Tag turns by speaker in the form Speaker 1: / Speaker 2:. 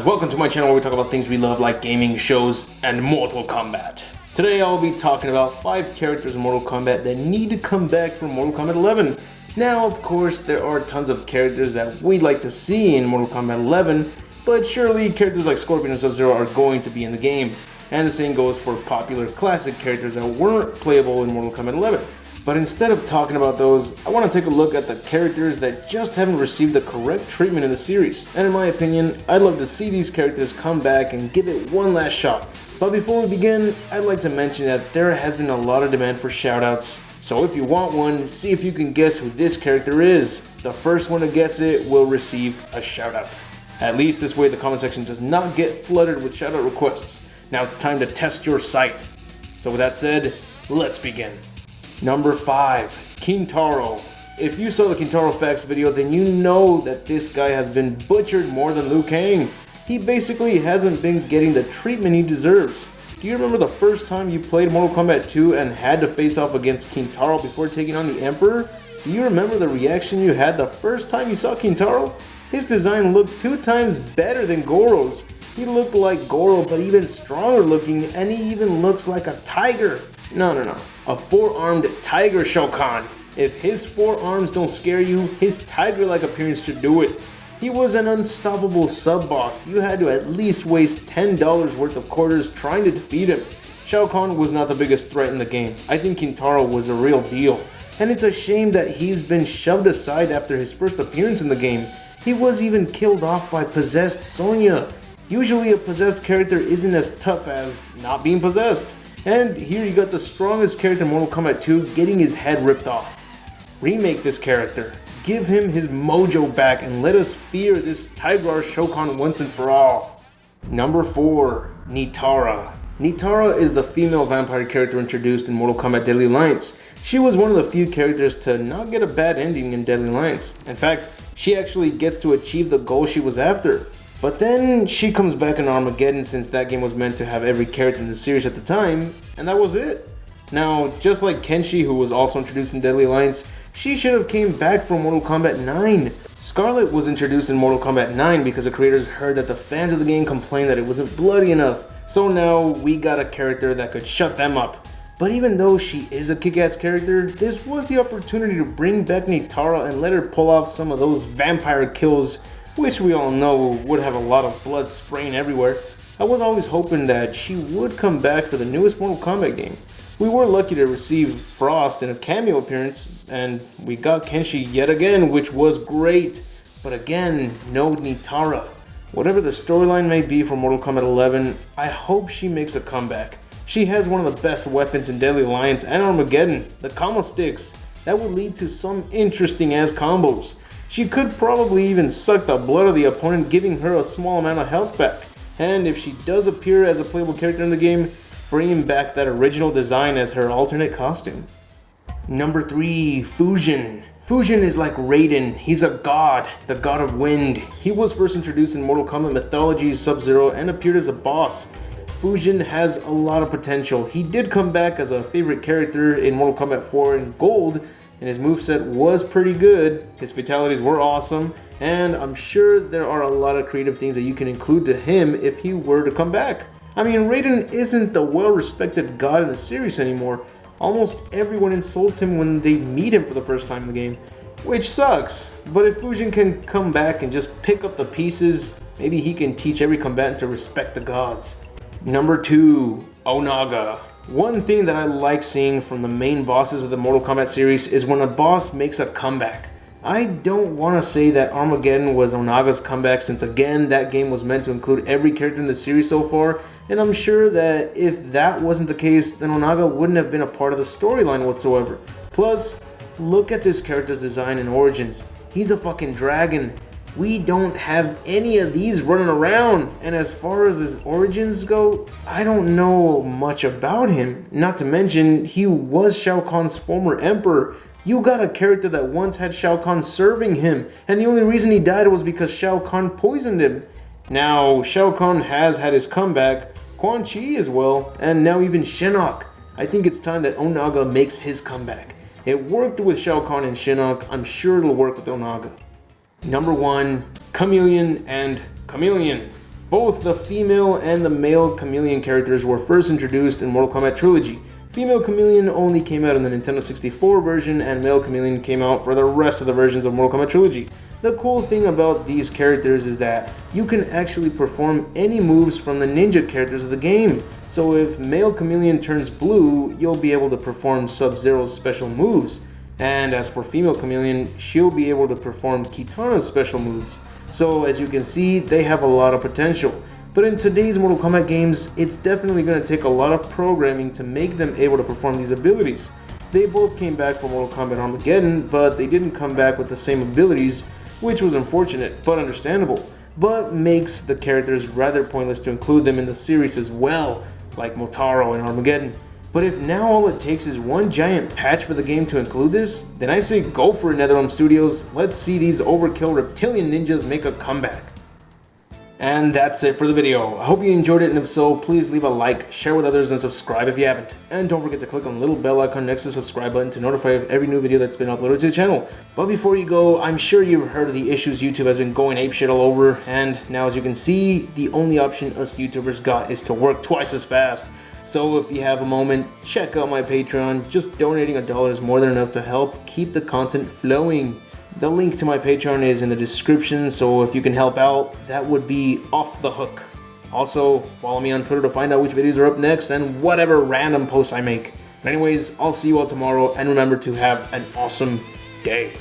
Speaker 1: welcome to my channel where we talk about things we love like gaming, shows, and Mortal Kombat. Today I'll be talking about 5 characters in Mortal Kombat that need to come back from Mortal Kombat 11. Now, of course, there are tons of characters that we'd like to see in Mortal Kombat 11, but surely characters like Scorpion and Sub-Zero are going to be in the game. And the same goes for popular classic characters that weren't playable in Mortal Kombat 11. But instead of talking about those, I want to take a look at the characters that just haven't received the correct treatment in the series. And in my opinion, I'd love to see these characters come back and give it one last shot. But before we begin, I'd like to mention that there has been a lot of demand for shoutouts. So if you want one, see if you can guess who this character is. The first one to guess it will receive a shoutout. At least this way the comment section does not get flooded with shoutout requests. Now it's time to test your sight. So with that said, let's begin. Number 5, Taro. If you saw the Taro facts video, then you know that this guy has been butchered more than Liu Kang. He basically hasn't been getting the treatment he deserves. Do you remember the first time you played Mortal Kombat 2 and had to face off against Taro before taking on the Emperor? Do you remember the reaction you had the first time you saw Taro? His design looked 2 times better than Goro's. He looked like Goro, but even stronger looking, and he even looks like a tiger. No. A 4-armed tiger Shao Kahn. If his 4 arms don't scare you, his tiger-like appearance should do it. He was an unstoppable sub-boss. You had to at least waste $10 worth of quarters trying to defeat him. Shao Kahn was not the biggest threat in the game. I think Taro was the real deal. And it's a shame that he's been shoved aside after his first appearance in the game. He was even killed off by possessed Sonya. Usually a possessed character isn't as tough as not being possessed. And here you got the strongest character in Mortal Kombat 2 getting his head ripped off. Remake this character, give him his mojo back, and let us fear this Tiger Shao Kahn once and for all. Number 4, Nitara. Nitara is the female vampire character introduced in Mortal Kombat Deadly Alliance. She was one of the few characters to not get a bad ending in Deadly Alliance. In fact, she actually gets to achieve the goal she was after. But then she comes back in Armageddon since that game was meant to have every character in the series at the time, and that was it. Now, just like Kenshi, who was also introduced in Deadly Alliance, she should have came back from Mortal Kombat 9. Scarlet was introduced in Mortal Kombat 9 because the creators heard that the fans of the game complained that it wasn't bloody enough. So now we got a character that could shut them up. But even though she is a kick-ass character, this was the opportunity to bring back Nitara and let her pull off some of those vampire kills, which we all know would have a lot of blood spraying everywhere. I was always hoping that she would come back for the newest Mortal Kombat game. We were lucky to receive Frost in a cameo appearance, and we got Kenshi yet again, which was great. But again, no Nitara. Whatever the storyline may be for Mortal Kombat 11, I hope she makes a comeback. She has one of the best weapons in Deadly Alliance and Armageddon, the combo sticks. That would lead to some interesting ass combos. She could probably even suck the blood of the opponent, giving her a small amount of health back. And if she does appear as a playable character in the game, bringing back that original design as her alternate costume. Number 3, Fujian. Fujian is like Raiden. He's a god, the god of wind. He was first introduced in Mortal Kombat Mythology Sub-Zero and appeared as a boss. Fujian has a lot of potential. He did come back as a favorite character in Mortal Kombat 4 in Gold, and his moveset was pretty good. His fatalities were awesome, and I'm sure there are a lot of creative things that you can include to him if he were to come back. I mean, Raiden isn't the well-respected god in the series anymore. Almost everyone insults him when they meet him for the first time in the game, which sucks. But if Fujian can come back and just pick up the pieces, maybe he can teach every combatant to respect the gods. Number 2, Onaga. One thing that I like seeing from the main bosses of the Mortal Kombat series is when a boss makes a comeback. I don't want to say that Armageddon was Onaga's comeback since again that game was meant to include every character in the series so far, and I'm sure that if that wasn't the case, then Onaga wouldn't have been a part of the storyline whatsoever. Plus, look at this character's design and origins. He's a fucking dragon. We don't have any of these running around, and as far as his origins go, I don't know much about him. Not to mention, he was Shao Kahn's former emperor. You got a character that once had Shao Kahn serving him, and the only reason he died was because Shao Kahn poisoned him. Now, Shao Kahn has had his comeback, Quan Chi as well, and now even Shinnok. I think it's time that Onaga makes his comeback. It worked with Shao Kahn and Shinnok, I'm sure it'll work with Onaga. Number 1, Chameleon and Chameleon. Both the female and the male Chameleon characters were first introduced in Mortal Kombat Trilogy. Female Chameleon only came out in the Nintendo 64 version, and male Chameleon came out for the rest of the versions of Mortal Kombat Trilogy. The cool thing about these characters is that you can actually perform any moves from the ninja characters of the game. So if male Chameleon turns blue, you'll be able to perform Sub-Zero's special moves. And as for female Chameleon, she'll be able to perform Kitana's special moves. So as you can see, they have a lot of potential. But in today's Mortal Kombat games, it's definitely going to take a lot of programming to make them able to perform these abilities. They both came back for Mortal Kombat Armageddon, but they didn't come back with the same abilities, which was unfortunate, but understandable. But makes the characters rather pointless to include them in the series as well, like Taro and Armageddon. But if now all it takes is one giant patch for the game to include this, then I say go for it, NetherRealm Studios. Let's see these overkill reptilian ninjas make a comeback. And that's it for the video. I hope you enjoyed it, and if so, please leave a like, share with others, and subscribe if you haven't. And don't forget to click on the little bell icon next to the subscribe button to notify you of every new video that's been uploaded to the channel. But before you go, I'm sure you've heard of the issues YouTube has been going apeshit all over, and now as you can see, the only option us YouTubers got is to work twice as fast. So if you have a moment, check out my Patreon. Just donating $1 is more than enough to help keep the content flowing. The link to my Patreon is in the description, so if you can help out, that would be off the hook. Also, follow me on Twitter to find out which videos are up next and whatever random posts I make. But anyways, I'll see you all tomorrow, and remember to have an awesome day.